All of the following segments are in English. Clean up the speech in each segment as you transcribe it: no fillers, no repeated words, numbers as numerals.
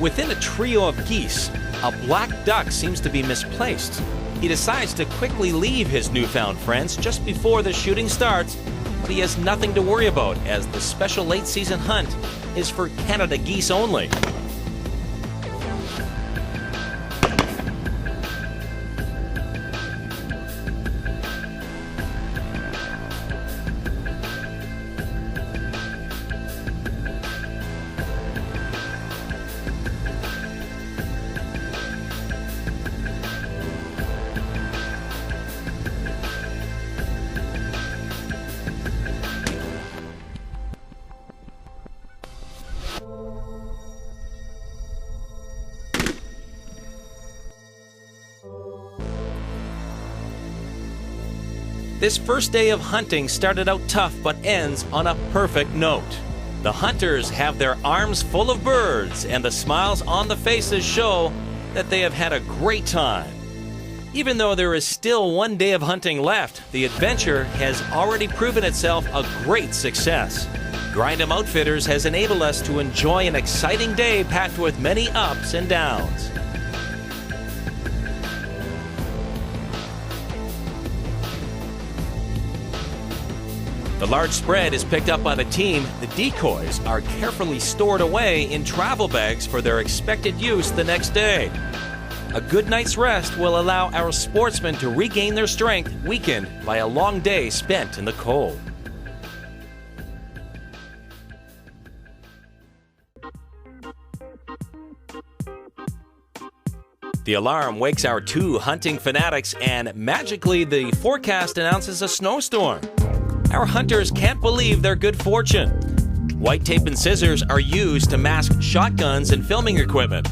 Within a trio of geese, a black duck seems to be misplaced. He decides to quickly leave his newfound friends just before the shooting starts, but he has nothing to worry about as the special late season hunt is for Canada geese only. This first day of hunting started out tough but ends on a perfect note. The hunters have their arms full of birds, and the smiles on the faces show that they have had a great time. Even though there is still one day of hunting left, the adventure has already proven itself a great success. Grind 'em Outfitters has enabled us to enjoy an exciting day packed with many ups and downs. The large spread is picked up by the team. The decoys are carefully stored away in travel bags for their expected use the next day. A good night's rest will allow our sportsmen to regain their strength, weakened by a long day spent in the cold. The alarm wakes our two hunting fanatics, and magically the forecast announces a snowstorm. Our hunters can't believe their good fortune. White tape and scissors are used to mask shotguns and filming equipment.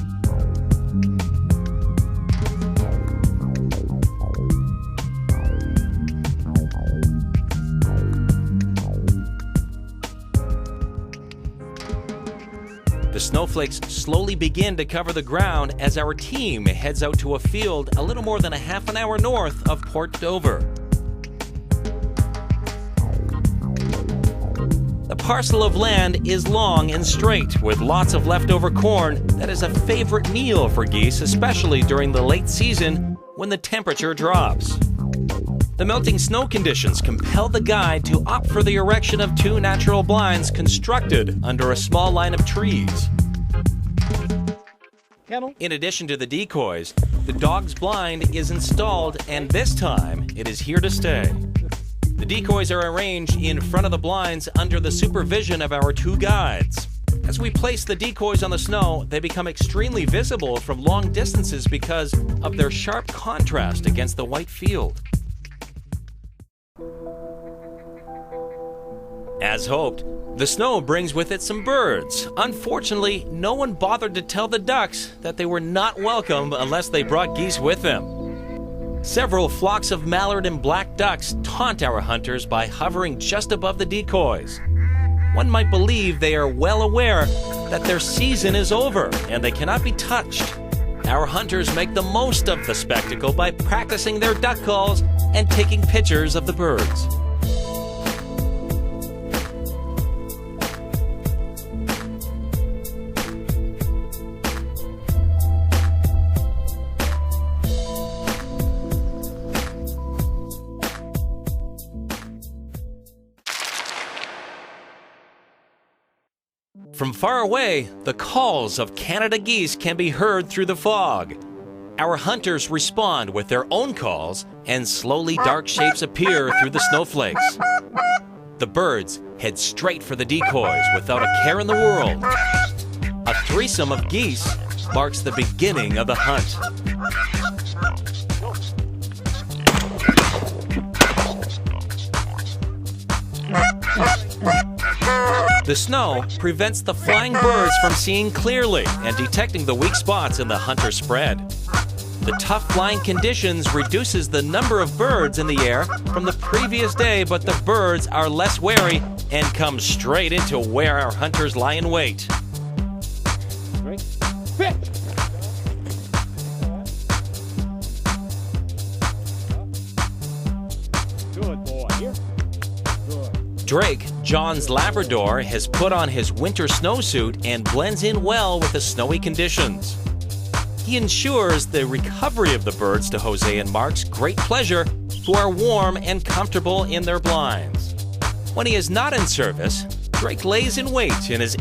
The snowflakes slowly begin to cover the ground as our team heads out to a field a little more than a half an hour north of Port Dover. The parcel of land is long and straight, with lots of leftover corn that is a favorite meal for geese, especially during the late season when the temperature drops. The melting snow conditions compel the guide to opt for the erection of two natural blinds constructed under a small line of trees. In addition to the decoys, the dog's blind is installed, and this time it is here to stay. The decoys are arranged in front of the blinds under the supervision of our two guides. As we place the decoys on the snow, they become extremely visible from long distances because of their sharp contrast against the white field. As hoped, the snow brings with it some birds. Unfortunately, no one bothered to tell the ducks that they were not welcome unless they brought geese with them. Several flocks of mallard and black ducks taunt our hunters by hovering just above the decoys. One might believe they are well aware that their season is over and they cannot be touched. Our hunters make the most of the spectacle by practicing their duck calls and taking pictures of the birds. From far away, the calls of Canada geese can be heard through the fog. Our hunters respond with their own calls, and slowly dark shapes appear through the snowflakes. The birds head straight for the decoys without a care in the world. A threesome of geese marks the beginning of the hunt. The snow prevents the flying birds from seeing clearly and detecting the weak spots in the hunter spread. The tough flying conditions reduces the number of birds in the air from the previous day, but the birds are less wary and come straight into where our hunters lie in wait. Good boy. Here. Good. Drake John's Labrador has put on his winter snowsuit and blends in well with the snowy conditions. He ensures the recovery of the birds to Jose and Mark's great pleasure, who are warm and comfortable in their blinds. When he is not in service, Drake lays in wait in his